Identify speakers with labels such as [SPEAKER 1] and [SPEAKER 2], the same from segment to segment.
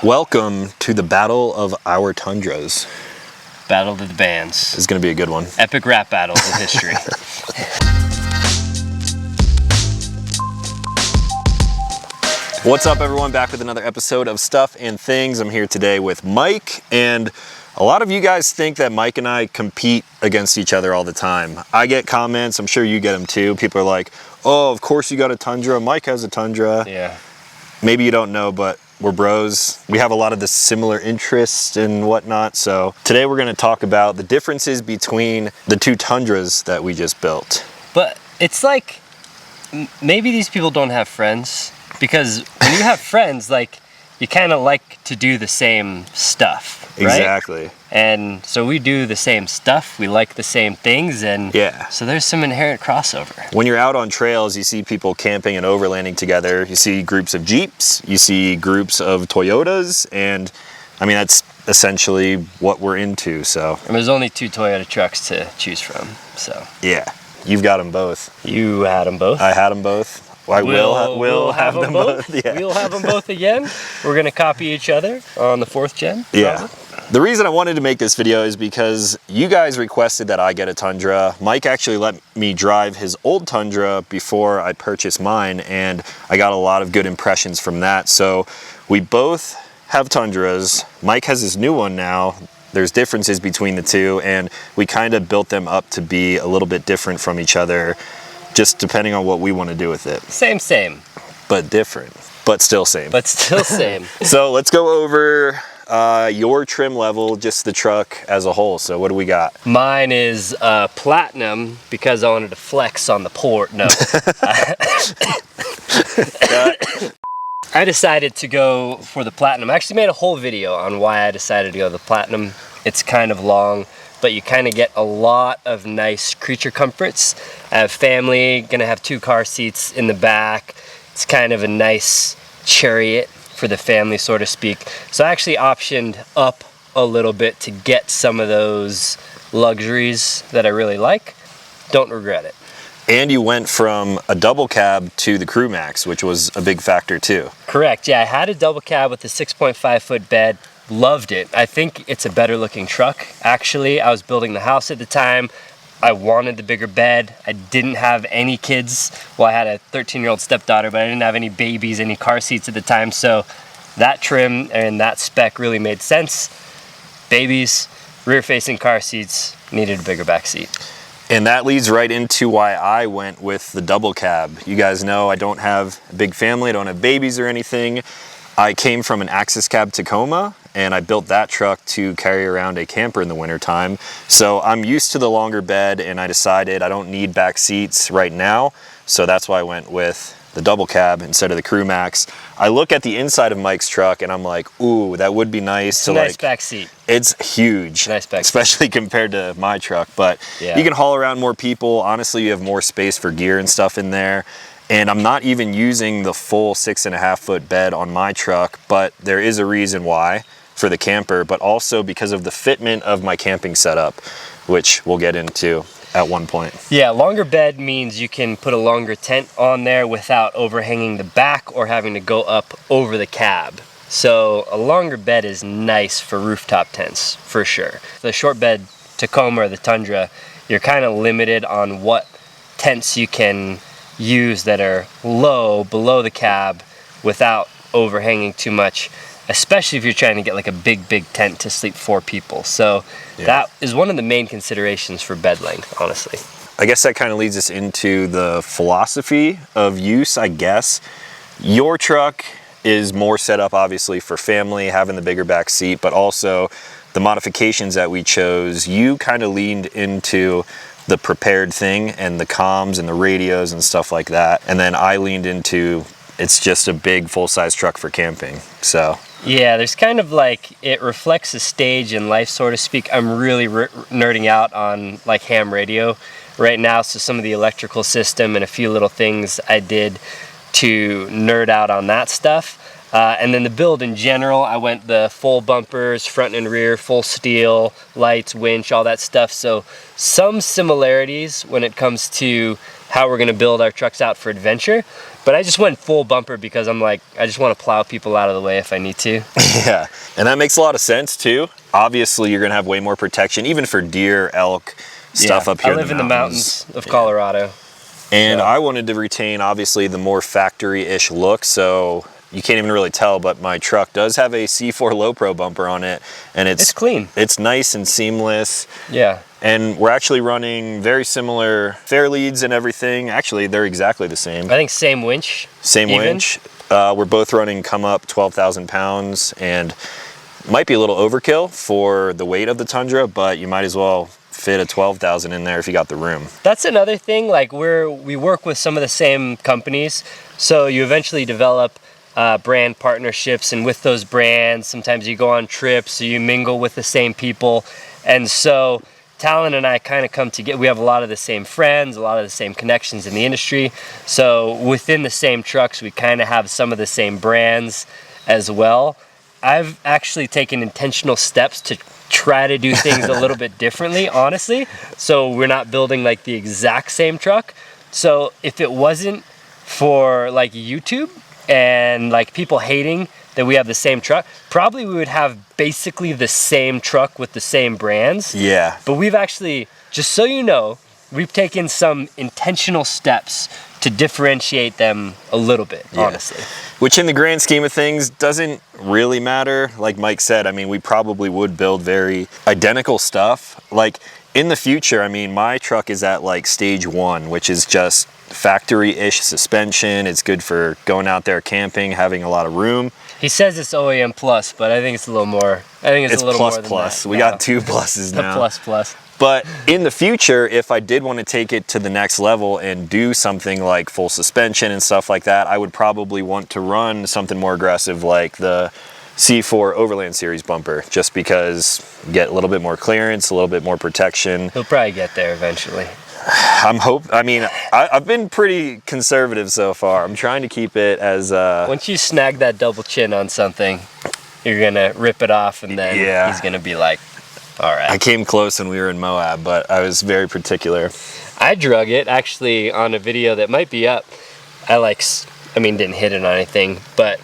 [SPEAKER 1] Welcome to the Battle of Our Tundras.
[SPEAKER 2] Battle of the Bands.
[SPEAKER 1] This is going to be a good one.
[SPEAKER 2] Epic rap battles of history.
[SPEAKER 1] What's up, everyone? Back with another episode of Stuff and Things. I'm here today with Mike, and a lot of you guys think that Mike and I compete against each other all the time. I get comments, I'm sure you get them too. People are like, oh, of course you got a Tundra. Mike has a Tundra.
[SPEAKER 2] Yeah.
[SPEAKER 1] Maybe you don't know, but we're bros. We have a lot of the similar interests and whatnot. So today we're going to talk about the differences between the two Tundras that we just built.
[SPEAKER 2] But it's like, maybe these people don't have friends, because when you have friends, like, you kind of like to do the same stuff, right?
[SPEAKER 1] Exactly.
[SPEAKER 2] And so we do the same stuff, we like the same things, and
[SPEAKER 1] yeah.
[SPEAKER 2] So there's some inherent crossover.
[SPEAKER 1] When you're out on trails, you see people camping and overlanding together. You see groups of Jeeps, you see groups of Toyotas, and I mean, that's essentially what we're into, so.
[SPEAKER 2] And there's only 2 Toyota trucks to choose from, so.
[SPEAKER 1] Yeah, you've got them both.
[SPEAKER 2] You had them both?
[SPEAKER 1] I had them both. We'll have them both. Yeah.
[SPEAKER 2] We'll have them both again. We're gonna copy each other on the 4th gen.
[SPEAKER 1] Yeah. The reason I wanted to make this video is because you guys requested that I get a Tundra. Mike actually let me drive his old Tundra before I purchased mine, and I got a lot of good impressions from that. So we both have Tundras. Mike has his new one now. There's differences between the two, and we kind of built them up to be a little bit different from each other, just depending on what we want to do with it.
[SPEAKER 2] Same.
[SPEAKER 1] But different, but still same.
[SPEAKER 2] But still same.
[SPEAKER 1] So let's go over your trim level, just the truck as a whole. So what do we got?
[SPEAKER 2] Mine is platinum because I wanted to flex on the port. No. I decided to go for the platinum. I actually made a whole video on why I decided to go the platinum. It's kind of long, but you kind of get a lot of nice creature comforts. I have family, gonna have 2 car seats in the back. It's kind of a nice chariot for the family, so to speak. So I actually optioned up a little bit to get some of those luxuries that I really like. Don't regret it.
[SPEAKER 1] And you went from a double cab to the Crew Max, which was a big factor too.
[SPEAKER 2] Correct, yeah, I had a double cab with a 6.5 foot bed. Loved it. I think it's a better looking truck. Actually, I was building the house at the time. I wanted the bigger bed. I didn't have any kids. Well, I had a 13-year-old stepdaughter, but I didn't have any babies, any car seats at the time. So that trim and that spec really made sense. Babies, rear-facing car seats, needed a bigger back seat.
[SPEAKER 1] And that leads right into why I went with the double cab. You guys know I don't have a big family, I don't have babies or anything. I came from an Axis cab Tacoma, and I built that truck to carry around a camper in the wintertime. So I'm used to the longer bed, and I decided I don't need back seats right now. So that's why I went with the double cab instead of the Crew Max. I look at the inside of Mike's truck and I'm like, ooh, that would be nice to
[SPEAKER 2] nice back seat.
[SPEAKER 1] It's huge,
[SPEAKER 2] nice back
[SPEAKER 1] especially
[SPEAKER 2] seat.
[SPEAKER 1] Compared to my truck. But
[SPEAKER 2] yeah,
[SPEAKER 1] you can haul around more people. Honestly, you have more space for gear and stuff in there. And I'm not even using the full 6.5 foot bed on my truck, but there is a reason why for the camper, but also because of the fitment of my camping setup, which we'll get into at one point.
[SPEAKER 2] Yeah, longer bed means you can put a longer tent on there without overhanging the back or having to go up over the cab. So a longer bed is nice for rooftop tents, for sure. The short bed Tacoma or the Tundra, you're kind of limited on what tents you can use that are low below the cab without overhanging too much, especially if you're trying to get like a big tent to sleep 4 people. So yeah, that is one of the main considerations for bed length, honestly.
[SPEAKER 1] I guess that kind of leads us into the philosophy of use, I guess. Your truck is more set up obviously for family, having the bigger back seat, but also the modifications that we chose, you kind of leaned into the prepared thing and the comms and the radios and stuff like that. And then I leaned into, it's just a big full-size truck for camping, so.
[SPEAKER 2] Yeah, there's kind of like, it reflects a stage in life, so to speak. I'm really nerding out on like ham radio right now, so some of the electrical system and a few little things I did to nerd out on that stuff. And then the build in general, I went the full bumpers, front and rear, full steel, lights, winch, all that stuff. So some similarities when it comes to how we're gonna build our trucks out for adventure, but But I just went full bumper because I'm like, I just want to plow people out of the way if I need to.
[SPEAKER 1] Yeah, and that makes a lot of sense too. Obviously, you're gonna have way more protection, even for deer, elk, stuff up here.
[SPEAKER 2] I live in the mountains of Colorado.
[SPEAKER 1] And I wanted to retain, obviously, the more factory-ish look, so you can't even really tell, but my truck does have a C4 Low Pro bumper on it, and it's
[SPEAKER 2] clean.
[SPEAKER 1] It's nice and seamless.
[SPEAKER 2] Yeah.
[SPEAKER 1] And we're actually running very similar fair leads and everything. Actually, they're exactly the same.
[SPEAKER 2] I think same winch.
[SPEAKER 1] Same winch. We're both running come up 12,000 pounds, and might be a little overkill for the weight of the Tundra, but you might as well fit a 12,000 in there if you got the room.
[SPEAKER 2] That's another thing, like we work with some of the same companies, so you eventually develop brand partnerships, and with those brands sometimes you go on trips, so you mingle with the same people, and so Talon and I kind of come together. We have a lot of the same friends, a lot of the same connections in the industry, so within the same trucks we kind of have some of the same brands as well. I've actually taken intentional steps to try to do things a little bit differently, honestly, so we're not building like the exact same truck. So if it wasn't for like YouTube and like people hating that we have the same truck, probably we would have basically the same truck with the same brands.
[SPEAKER 1] Yeah.
[SPEAKER 2] But we've actually, just so you know, we've taken some intentional steps to differentiate them a little bit, honestly.
[SPEAKER 1] Which in the grand scheme of things doesn't really matter. Like Mike said, I mean, we probably would build very identical stuff. Like in the future, I mean, my truck is at like stage 1, which is just factory-ish suspension. It's good for going out there camping, having a lot of room.
[SPEAKER 2] He says it's OEM plus, but I think it's a little more. I think it's a little
[SPEAKER 1] plus
[SPEAKER 2] more than
[SPEAKER 1] plus.
[SPEAKER 2] that.
[SPEAKER 1] We got 2 pluses now.
[SPEAKER 2] The plus.
[SPEAKER 1] But in the future, if I did want to take it to the next level and do something like full suspension and stuff like that, I would probably want to run something more aggressive like the C4 Overland Series bumper, just because you get a little bit more clearance, a little bit more protection.
[SPEAKER 2] He'll probably get there eventually.
[SPEAKER 1] I've been pretty conservative so far. I'm trying to keep it as...
[SPEAKER 2] Once you snag that double chin on something, you're going to rip it off, and then he's going to be like, all right.
[SPEAKER 1] I came close when we were in Moab, but I was very particular.
[SPEAKER 2] I drug it actually on a video that might be up. Didn't hit it on anything, but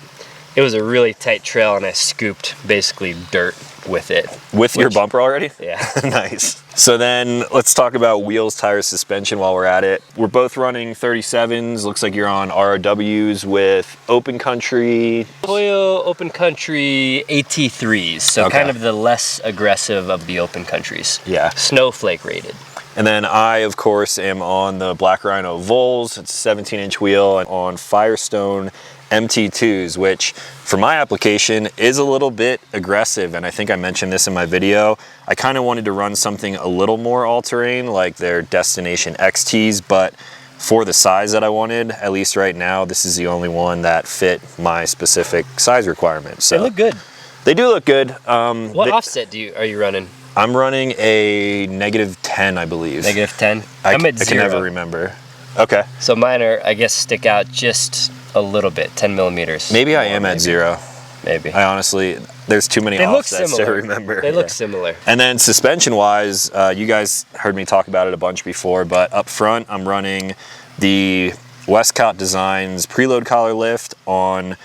[SPEAKER 2] it was a really tight trail, and I scooped basically dirt with it.
[SPEAKER 1] With your bumper already?
[SPEAKER 2] Yeah.
[SPEAKER 1] Nice. So then let's talk about wheels, tires, suspension while we're at it. We're both running 37s. Looks like you're on ROWs with Open Country.
[SPEAKER 2] Toyo Open Country AT3s, so kind of the less aggressive of the Open Countries.
[SPEAKER 1] Yeah.
[SPEAKER 2] Snowflake rated.
[SPEAKER 1] And then I, of course, am on the Black Rhino Vols. It's a 17-inch wheel on Firestone MT2s, which for my application is a little bit aggressive, and I think I mentioned this in my video. I kind of wanted to run something a little more all-terrain like their Destination XTs, but for the size that I wanted, at least right now, this is the only one that fit my specific size requirement. So
[SPEAKER 2] they look good.
[SPEAKER 1] They do look good.
[SPEAKER 2] What offset are you running?
[SPEAKER 1] I'm running a -10, I believe.
[SPEAKER 2] -10?
[SPEAKER 1] I'm
[SPEAKER 2] at 0.
[SPEAKER 1] I can never remember. Okay.
[SPEAKER 2] So mine are, I guess, stick out just a little bit, 10 millimeters.
[SPEAKER 1] Maybe I am at 0.
[SPEAKER 2] Maybe.
[SPEAKER 1] I honestly, there's too many offsets to remember.
[SPEAKER 2] They look similar.
[SPEAKER 1] And then suspension-wise, you guys heard me talk about it a bunch before, but up front, I'm running the Westcott Designs preload collar lift on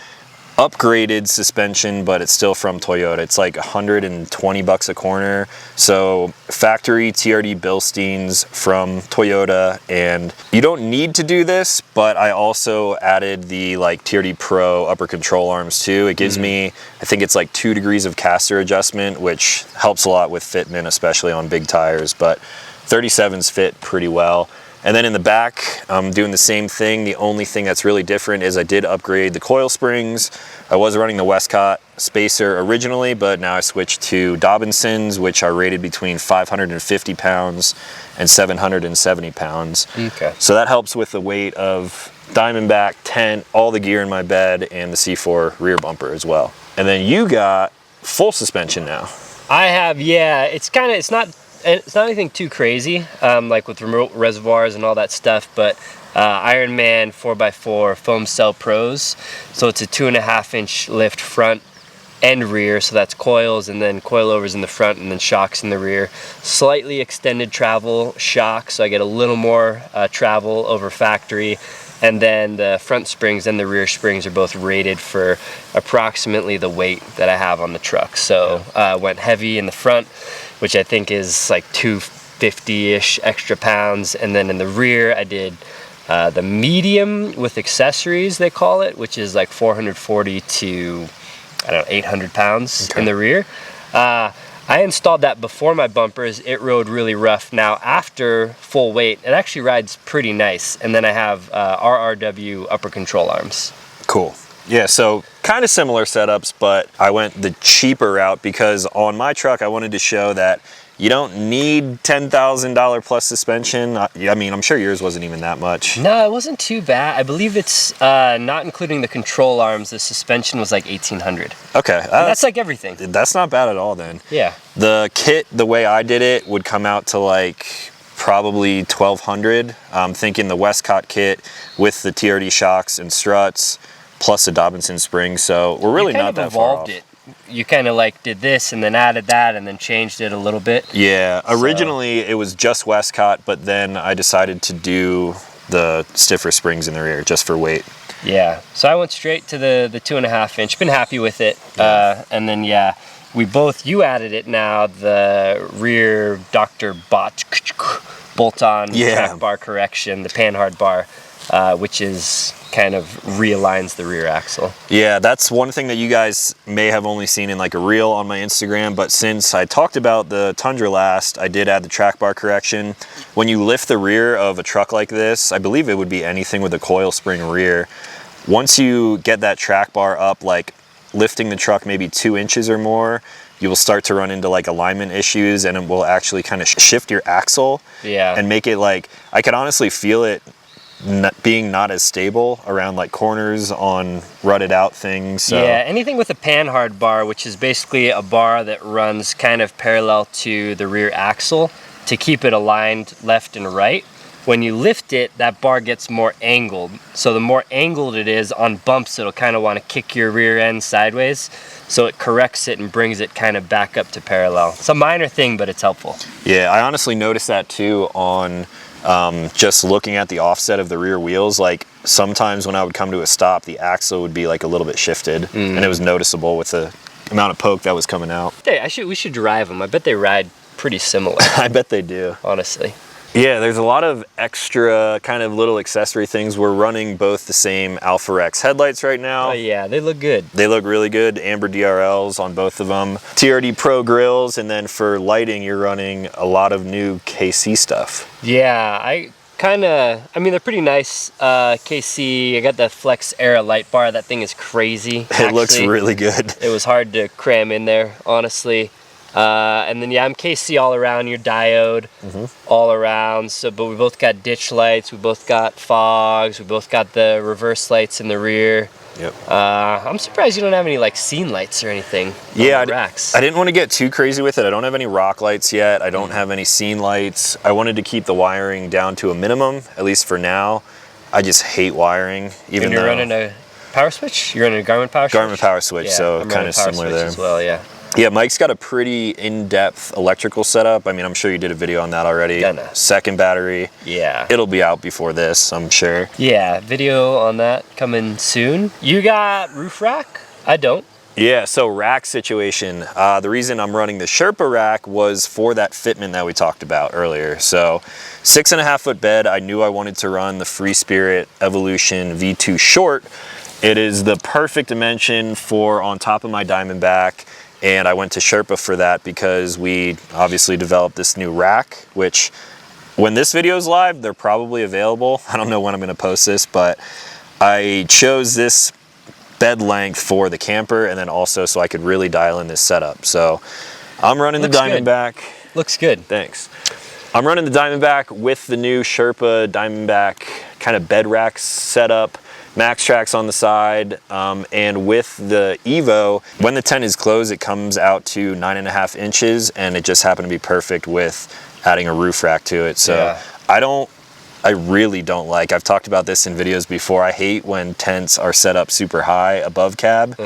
[SPEAKER 1] upgraded suspension, but it's still from Toyota. It's like $120 a corner. So factory TRD Bilsteins from Toyota, and you don't need to do this, but I also added the like TRD Pro upper control arms too. It gives me, I think it's like 2 degrees of caster adjustment, which helps a lot with fitment, especially on big tires, but 37s fit pretty well. And then in the back, I'm doing the same thing. The only thing that's really different is I did upgrade the coil springs. I was running the Westcott spacer originally, but now I switched to Dobinsons, which are rated between 550 pounds and 770 pounds.
[SPEAKER 2] Okay.
[SPEAKER 1] So that helps with the weight of Diamondback, tent, all the gear in my bed, and the C4 rear bumper as well. And then you got full suspension now.
[SPEAKER 2] I have, yeah. It's not anything too crazy, like with remote reservoirs and all that stuff, but Ironman 4x4 foam cell pros. So it's a 2.5-inch lift front and rear, so that's coils and then coilovers in the front and then shocks in the rear. Slightly extended travel shock, so I get a little more travel over factory. And then the front springs and the rear springs are both rated for approximately the weight that I have on the truck. So went heavy in the front, which I think is like 250-ish extra pounds. And then in the rear, I did the medium with accessories, they call it, which is like 440 to, I don't know, 800 pounds in the rear. I installed that before my bumpers. It rode really rough. Now after full weight, it actually rides pretty nice. And then I have RRW upper control arms.
[SPEAKER 1] Cool. Yeah, so kind of similar setups, but I went the cheaper route because on my truck, I wanted to show that you don't need $10,000 plus suspension. I mean, I'm sure yours wasn't even that much.
[SPEAKER 2] No, it wasn't too bad. I believe it's not including the control arms. The suspension was like $1,800.
[SPEAKER 1] Okay.
[SPEAKER 2] That's like everything.
[SPEAKER 1] That's not bad at all then.
[SPEAKER 2] Yeah.
[SPEAKER 1] The kit, the way I did it, would come out to like probably $1,200. I'm thinking the Westcott kit with the TRD shocks and struts plus a Dobinson spring. So we're really not that far off.
[SPEAKER 2] You kind of like did this and then added that and then changed it a little bit.
[SPEAKER 1] Yeah, originally it was just Westcott, but then I decided to do the stiffer springs in the rear just for weight.
[SPEAKER 2] Yeah, so I went straight to the 2.5 inch. Been happy with it. And then you added it now, the rear Dr. Bot bolt-on track bar correction, the Panhard bar, which is kind of realigns the rear axle.
[SPEAKER 1] Yeah, that's one thing that you guys may have only seen in like a reel on my Instagram, but since I talked about the Tundra last, I did add the track bar correction. When you lift the rear of a truck like this, I believe it would be anything with a coil spring rear. Once you get that track bar up, like lifting the truck maybe 2 inches or more, you will start to run into like alignment issues, and it will actually kind of shift your axle and make it like, I could honestly feel it being not as stable around like corners on rutted out things. So.
[SPEAKER 2] Yeah, anything with a Panhard bar, which is basically a bar that runs kind of parallel to the rear axle to keep it aligned left and right. When you lift it, that bar gets more angled. So the more angled it is on bumps, it'll kind of want to kick your rear end sideways. So it corrects it and brings it kind of back up to parallel. It's a minor thing, but it's helpful.
[SPEAKER 1] Yeah, I honestly noticed that too on just looking at the offset of the rear wheels. Like sometimes when I would come to a stop, the axle would be like a little bit shifted, and it was noticeable with the amount of poke that was coming out.
[SPEAKER 2] Hey, we should drive them. I bet they ride pretty similar.
[SPEAKER 1] I bet they do.
[SPEAKER 2] Honestly.
[SPEAKER 1] Yeah, there's a lot of extra kind of little accessory things. We're running both the same Alpha Rex headlights right now.
[SPEAKER 2] Oh yeah, they look good.
[SPEAKER 1] They look really good. Amber DRLs on both of them. TRD Pro grills, and then for lighting, you're running a lot of new KC stuff.
[SPEAKER 2] Yeah, I mean, they're pretty nice. KC, I got the Flex Era light bar. That thing is crazy.
[SPEAKER 1] It looks really good.
[SPEAKER 2] It was hard to cram in there, honestly. And then I'm KC all around, your diode all around. So, but we both got ditch lights, we both got fogs, we both got the reverse lights in the rear.
[SPEAKER 1] Yep.
[SPEAKER 2] I'm surprised you don't have any like scene lights or anything.
[SPEAKER 1] Yeah,
[SPEAKER 2] racks.
[SPEAKER 1] I didn't want to get too crazy with it. I don't have any rock lights yet. I don't have any scene lights. I wanted to keep the wiring down to a minimum, at least for now. I just hate wiring. Even
[SPEAKER 2] and you're running a power switch? You're running a Garmin power switch?
[SPEAKER 1] Garmin power switch, so kind of similar there.
[SPEAKER 2] As well, yeah.
[SPEAKER 1] Yeah, Mike's got a pretty in-depth electrical setup. I mean, I'm sure you did a video on that already. Second battery.
[SPEAKER 2] Yeah.
[SPEAKER 1] It'll be out before this, I'm sure.
[SPEAKER 2] Yeah, video on that coming soon. You got roof rack? I don't.
[SPEAKER 1] Yeah, so rack situation. The reason I'm running the Sherpa rack was for that fitment that we talked about earlier. So 6.5 foot bed, I knew I wanted to run the Free Spirit Evolution V2 short. It is the perfect dimension for on top of my Diamondback. And I went to Sherpa for that because we obviously developed this new rack, which when this video is live, they're probably available. I don't know when I'm gonna post this, but I chose this bed length for the camper and then also so I could really dial in this setup. So I'm running the Diamondback.
[SPEAKER 2] Looks good.
[SPEAKER 1] Thanks. I'm running the Diamondback with the new Sherpa Diamondback kind of bed rack setup. Max tracks on the side, and with the Evo, when the tent is closed, it comes out to 9.5 inches, and it just happened to be perfect with adding a roof rack to it. So I really don't like, I've talked about this in videos before, I hate when tents are set up super high above cab.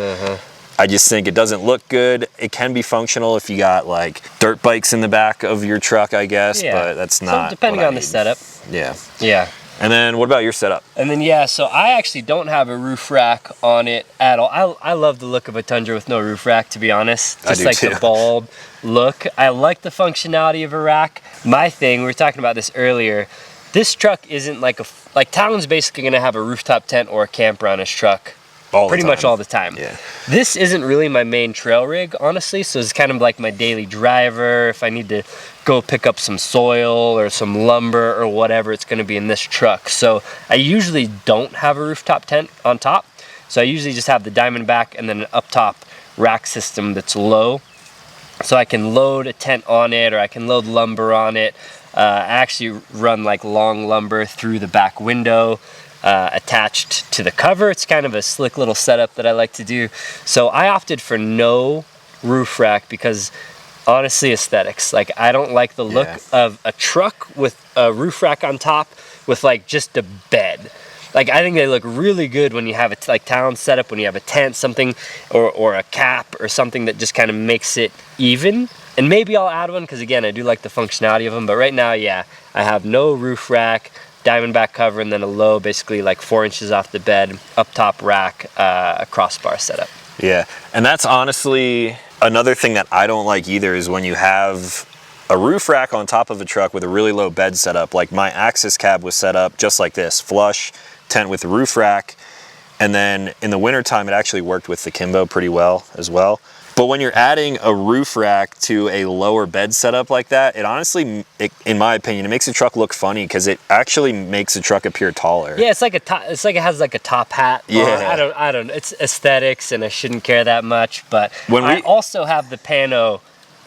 [SPEAKER 1] I just think it doesn't look good. It can be functional if you got like dirt bikes in the back of your truck, I guess, but that's not.
[SPEAKER 2] So depending on the setup.
[SPEAKER 1] Yeah.
[SPEAKER 2] Yeah.
[SPEAKER 1] And then what about your setup?
[SPEAKER 2] And then, yeah, so I actually don't have a roof rack on it at all. I love the look of a Tundra with no roof rack, to be honest. Just like the bald look. I like the functionality of a rack. My thing, we were talking about this earlier, this truck isn't like Talon's basically going to have a rooftop tent or a camper on his truck pretty much all the time.
[SPEAKER 1] Yeah.
[SPEAKER 2] This isn't really my main trail rig, honestly, so it's kind of like my daily driver. If I need to go pick up some soil or some lumber or whatever, it's going to be in this truck. So I usually don't have a rooftop tent on top. So I usually just have the Diamondback and then an up top rack system that's low. So I can load a tent on it, or I can load lumber on it. I actually run like long lumber through the back window. Attached to the cover. It's kind of a slick little setup that I like to do. So I opted for no roof rack because honestly, aesthetics. Like, I don't like the look of a truck with a roof rack on top with like just a bed. Like, I think they look really good when you have a like Talon setup, when you have a tent, something, or a cap or something that just kind of makes it even. And maybe I'll add one because again, I do like the functionality of them. But right now, yeah, I have no roof rack. Diamondback cover, and then a low, basically like 4 inches off the bed, up top rack, a crossbar setup.
[SPEAKER 1] Yeah, and that's honestly another thing that I don't like either, is when you have a roof rack on top of a truck with a really low bed setup. Like my Axis cab was set up just like this, flush, tent with the roof rack, and then in the wintertime it actually worked with the Kimbo pretty well as well. But when you're adding a roof rack to a lower bed setup like that, it honestly, in my opinion, it makes the truck look funny because it actually makes the truck appear taller.
[SPEAKER 2] Yeah, it's like it has like a top hat.
[SPEAKER 1] Yeah.
[SPEAKER 2] I don't know. It's aesthetics, and I shouldn't care that much. But I also have the Pano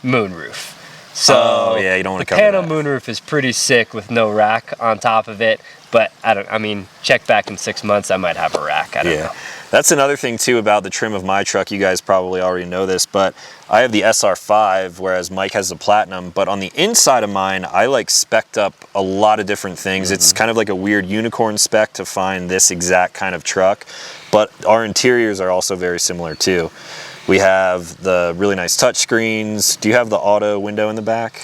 [SPEAKER 2] moonroof. So
[SPEAKER 1] yeah, you don't want to
[SPEAKER 2] cover
[SPEAKER 1] that.
[SPEAKER 2] The Pano moonroof is pretty sick with no rack on top of it. But I mean, check back in 6 months, I might have a rack. I don't know.
[SPEAKER 1] That's another thing too about the trim of my truck. You guys probably already know this, but I have the SR5, whereas Mike has the Platinum. But on the inside of mine, I like spec'd up a lot of different things. It's kind of like a weird unicorn spec to find this exact kind of truck. But our interiors are also very similar too. We have the really nice touch screens. Do you have the auto window in the back?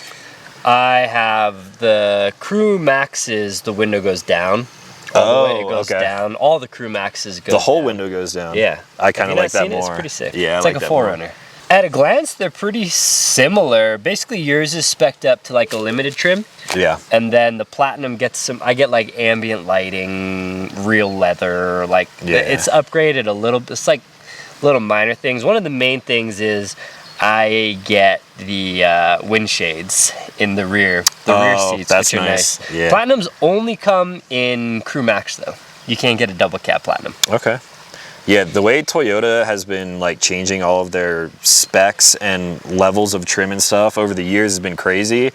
[SPEAKER 2] I have the Crew Max's, the window goes down. All the way it goes down. All the Crew Maxes go down.
[SPEAKER 1] The whole window goes down.
[SPEAKER 2] Yeah.
[SPEAKER 1] I kind of like that more.
[SPEAKER 2] It's pretty sick.
[SPEAKER 1] Yeah,
[SPEAKER 2] it's like a 4Runner. At a glance, they're pretty similar. Basically, yours is spec'd up to like a limited trim.
[SPEAKER 1] Yeah.
[SPEAKER 2] And then the Platinum gets some, I get like ambient lighting, real leather, like it's upgraded a little. It's like little minor things. One of the main things is I get the wind shades in the rear seats,
[SPEAKER 1] that's
[SPEAKER 2] which are
[SPEAKER 1] nice. Yeah.
[SPEAKER 2] Platinums only come in Crew Max though. You can't get a double cab Platinum.
[SPEAKER 1] Okay. Yeah, the way Toyota has been like changing all of their specs and levels of trim and stuff over the years has been crazy.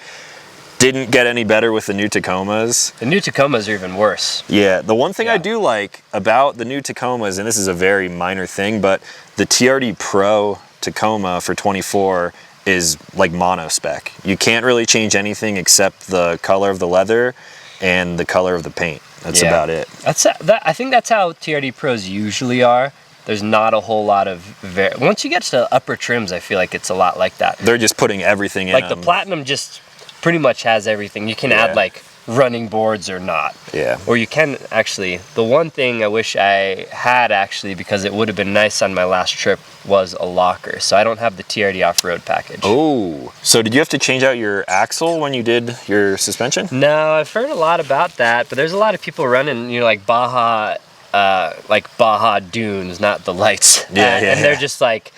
[SPEAKER 1] Didn't get any better with the new Tacomas.
[SPEAKER 2] The new Tacomas are even worse.
[SPEAKER 1] Yeah, the one thing I do like about the new Tacomas, and this is a very minor thing, but the TRD Pro Tacoma for 24 is like mono spec. You can't really change anything except the color of the leather and the color of the paint. That's about it.
[SPEAKER 2] I think that's how TRD Pros usually are. There's not a whole lot of once you get to upper trims, I feel like it's a lot like that.
[SPEAKER 1] They're just putting everything in.
[SPEAKER 2] Like the Platinum just pretty much has everything. You can add like running boards or not.
[SPEAKER 1] Yeah.
[SPEAKER 2] Or you can actually, the one thing I wish I had actually, because it would have been nice on my last trip, was a locker. So I don't have the TRD off-road package.
[SPEAKER 1] Oh, so did you have to change out your axle when you did your suspension?
[SPEAKER 2] No, I've heard a lot about that, but there's a lot of people running, you know, like Baja dunes, not the lights. And they're just like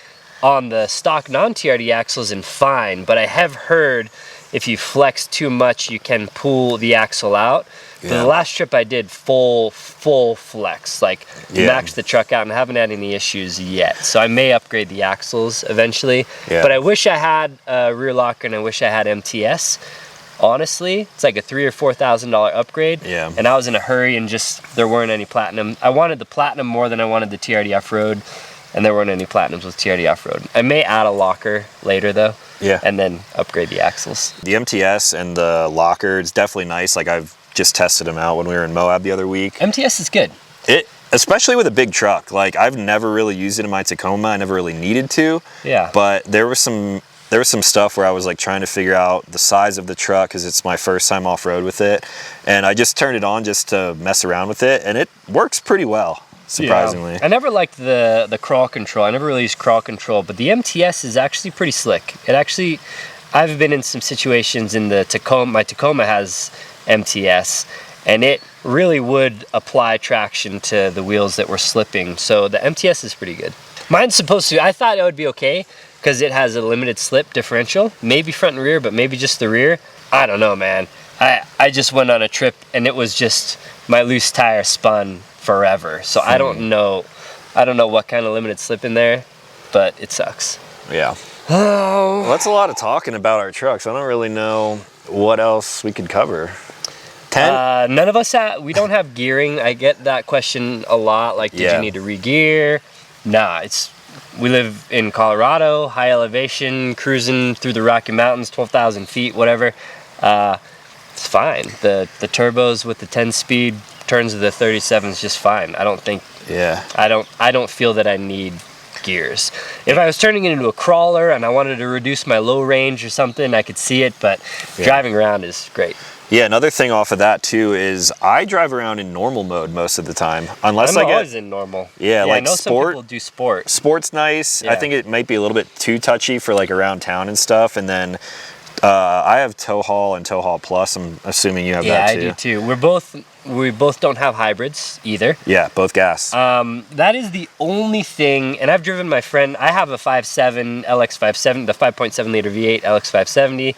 [SPEAKER 2] on the stock non-TRD axles and fine, but I have heard if you flex too much, you can pull the axle out. But the last trip I did full flex, like maxed the truck out, and I haven't had any issues yet. So I may upgrade the axles eventually. Yeah. But I wish I had a rear locker and I wish I had MTS. Honestly, it's like a $3,000 or $4,000 upgrade.
[SPEAKER 1] Yeah.
[SPEAKER 2] And I was in a hurry and just there weren't any Platinum. I wanted the Platinum more than I wanted the TRD off-road, and there weren't any Platinums with TRD off-road. I may add a locker later though. Yeah. And then upgrade the axles.
[SPEAKER 1] The MTS and the locker, it's definitely nice. Like I've just tested them out when we were in Moab the other week.
[SPEAKER 2] MTS is good.
[SPEAKER 1] Especially with a big truck. Like I've never really used it in my Tacoma. I never really needed to.
[SPEAKER 2] Yeah.
[SPEAKER 1] But there were some there was some stuff where I was like trying to figure out the size of the truck because it's my first time off-road with it. And I just turned it on just to mess around with it, and it works pretty well, surprisingly.
[SPEAKER 2] Yeah. I never liked the crawl control. I never really used crawl control, but the MTS is actually pretty slick. It actually, I've been in some situations in the Tacoma, my Tacoma has MTS, and it really would apply traction to the wheels that were slipping. So the MTS is pretty good. Mine's supposed to, I thought it would be okay because it has a limited slip differential, maybe front and rear, but maybe just the rear. I don't know, man. I just went on a trip and it was just, my loose tire spun forever. So I don't know what kind of limited slip in there, but it sucks.
[SPEAKER 1] Yeah.
[SPEAKER 2] Oh.
[SPEAKER 1] Well, that's a lot of talking about our trucks. I don't really know what else we could cover. Tent?
[SPEAKER 2] None of us we don't have gearing. I get that question a lot. Like, did you need to re-gear? Nah, we live in Colorado, high elevation, cruising through the Rocky Mountains, 12,000 feet, whatever. It's fine. The turbos with the 10-speed turns of the 37 is just fine. I don't think.
[SPEAKER 1] Yeah.
[SPEAKER 2] I don't feel that I need gears. If I was turning it into a crawler and I wanted to reduce my low range or something, I could see it. But driving around is great. Yeah,
[SPEAKER 1] another thing off of that too is I drive around in normal mode most of the time, unless
[SPEAKER 2] I'm always in normal.
[SPEAKER 1] Yeah, like
[SPEAKER 2] I know
[SPEAKER 1] sport.
[SPEAKER 2] some people do sport.
[SPEAKER 1] Sport's nice. I think it might be a little bit too touchy for like around town and stuff. And then I have tow haul and tow haul plus. I'm assuming you have that too.
[SPEAKER 2] Yeah, I do too. We both don't have hybrids either.
[SPEAKER 1] Yeah, both gas.
[SPEAKER 2] That is the only thing. And I've driven my friend. I have a 5.7 LX570, the 5.7 liter V8 LX570.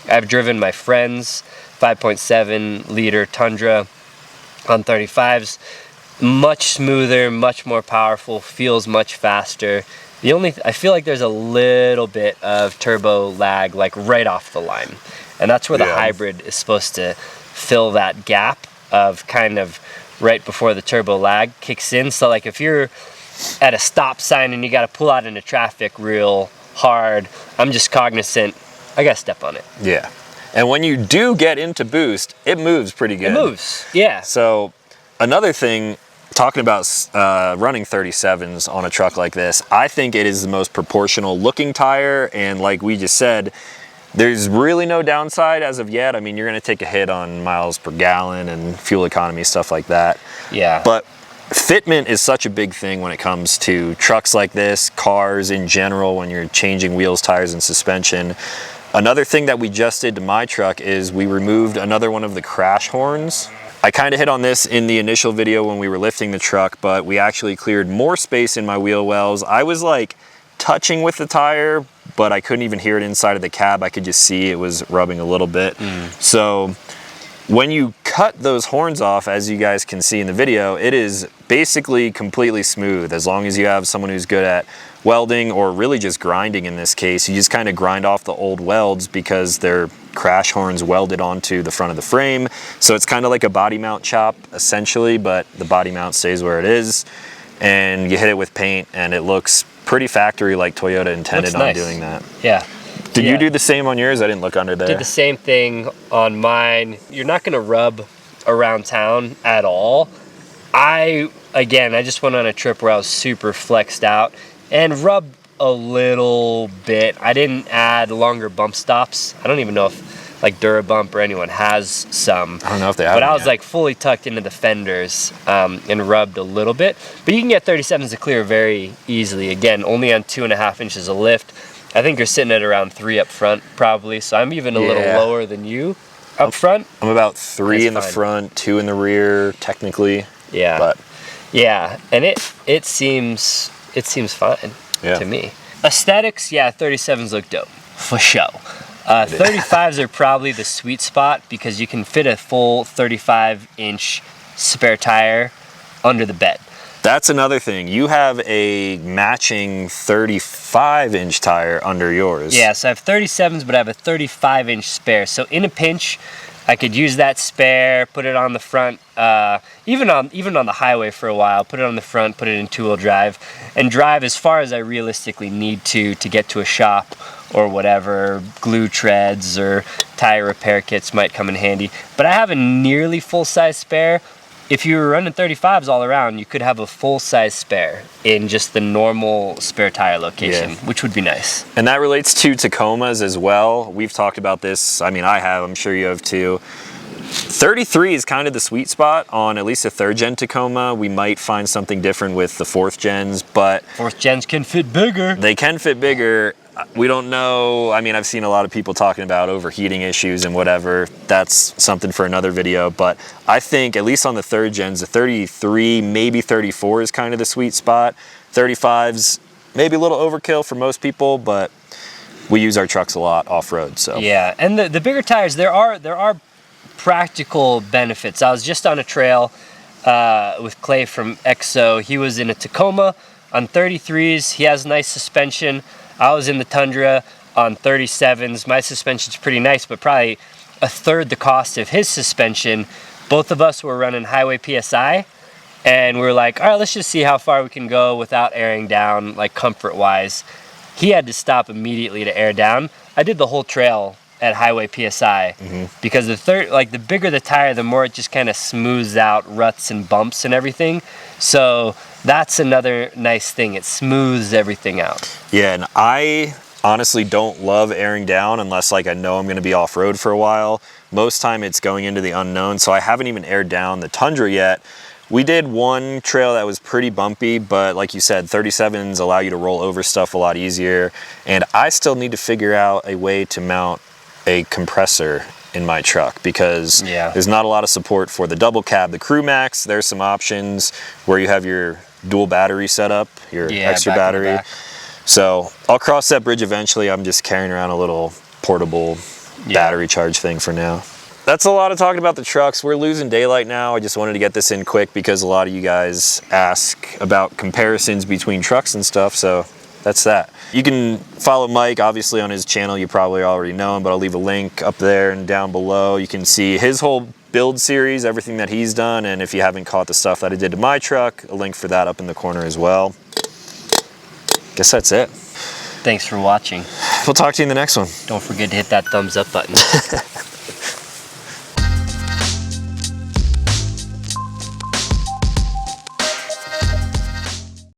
[SPEAKER 2] I've driven my friend's 5.7 liter Tundra on 35s. Much smoother, much more powerful, feels much faster. I feel like there's a little bit of turbo lag like right off the line. And that's where the hybrid is supposed to fill that gap of kind of right before the turbo lag kicks in. So like if you're at a stop sign and you got to pull out into traffic real hard, I'm just cognizant, I got to step on it.
[SPEAKER 1] Yeah. And when you do get into boost, it moves pretty good.
[SPEAKER 2] It moves, yeah.
[SPEAKER 1] So another thing, talking about running 37s on a truck like this, I think it is the most proportional looking tire. And like we just said, there's really no downside as of yet. I mean, you're going to take a hit on miles per gallon and fuel economy, stuff like that.
[SPEAKER 2] Yeah.
[SPEAKER 1] But fitment is such a big thing when it comes to trucks like this, cars in general, when you're changing wheels, tires, and suspension. Another thing that we just did to my truck is we removed another one of the crash horns. I kind of hit on this in the initial video when we were lifting the truck, but we actually cleared more space in my wheel wells. I was like touching with the tire, but I couldn't even hear it inside of the cab. I could just see it was rubbing a little bit. So when you cut those horns off, as you guys can see in the video, it is basically completely smooth. As long as you have someone who's good at welding or really just grinding in this case, you just kind of grind off the old welds because they're crash horns welded onto the front of the frame. So it's kind of like a body mount chop essentially, but the body mount stays where it is. And you hit it with paint and it looks pretty factory like Toyota intended on doing that.
[SPEAKER 2] Yeah.
[SPEAKER 1] Did you do the same on yours? I didn't look under there.
[SPEAKER 2] Did the same thing on mine. You're not going to rub around town at all. I just went on a trip where I was super flexed out and rubbed a little bit. I didn't add longer bump stops. I don't even know if like Durabump or anyone has some.
[SPEAKER 1] I don't know if they have.
[SPEAKER 2] But I was like fully tucked into the fenders and rubbed a little bit. But you can get 37s to clear very easily. Again, only on 2.5 inches of lift. I think you're sitting at around 3 up front probably. So I'm even a little lower than you up front.
[SPEAKER 1] I'm about 3 in the front, 2 in the rear technically.
[SPEAKER 2] Yeah.
[SPEAKER 1] But
[SPEAKER 2] yeah, and it seems fine to me. Aesthetics, 37s look dope for show. 35s are probably the sweet spot because you can fit a full 35-inch spare tire under the bed.
[SPEAKER 1] That's another thing. You have a matching 35-inch tire under yours.
[SPEAKER 2] Yeah, so I have 37s, but I have a 35-inch spare. So in a pinch, I could use that spare, put it on the front, even on the highway for a while, put it on the front, put it in two-wheel drive, and drive as far as I realistically need to get to a shop or whatever. Glue treads or tire repair kits might come in handy. But I have a nearly full-size spare if you were running 35s all around, you could have a full-size spare in just the normal spare tire location, which would be nice.
[SPEAKER 1] And that relates to Tacomas as well. We've talked about this. I mean, I have, I'm sure you have too. 33 is kind of the sweet spot on at least a 3rd gen Tacoma. We might find something different with the 4th gens, but
[SPEAKER 2] 4th gens can fit bigger.
[SPEAKER 1] They can fit bigger. We don't know. I mean, I've seen a lot of people talking about overheating issues and whatever. That's something for another video, but I think at least on the 3rd gens, the 33, maybe 34 is kind of the sweet spot. 35's maybe a little overkill for most people, but we use our trucks a lot off-road, so.
[SPEAKER 2] Yeah, and the bigger tires, there are practical benefits. I was just on a trail with Clay from EXO. He was in a Tacoma on 33s. He has nice suspension. I was in the Tundra on 37s. My suspension's pretty nice, but probably a third the cost of his suspension. Both of us were running highway PSI, and we were like, all right, let's just see how far we can go without airing down, like comfort-wise. He had to stop immediately to air down. I did the whole trail at highway PSI because the bigger the tire, the more it just kind of smooths out ruts and bumps and everything. So that's another nice thing. It smooths everything out.
[SPEAKER 1] Yeah, and I honestly don't love airing down unless like I know I'm going to be off-road for a while. Most time it's going into the unknown, so I haven't even aired down the Tundra yet. We did one trail that was pretty bumpy, but like you said, 37s allow you to roll over stuff a lot easier, and I still need to figure out a way to mount a compressor in my truck because there's not a lot of support for the double cab. The Crew Max, there's some options where you have your dual battery setup, your extra battery. So I'll cross that bridge eventually. I'm just carrying around a little portable battery charge thing for now. That's a lot of talking about the trucks. We're losing daylight now. I just wanted to get this in quick because a lot of you guys ask about comparisons between trucks and stuff, so that's that. You can follow Mike, obviously, on his channel. You probably already know him, but I'll leave a link up there and down below. You can see his whole build series, everything that he's done, and if you haven't caught the stuff that I did to my truck, a link for that up in the corner as well. Guess that's it.
[SPEAKER 2] Thanks for watching.
[SPEAKER 1] We'll talk to you in the next one.
[SPEAKER 2] Don't forget to hit that thumbs up button.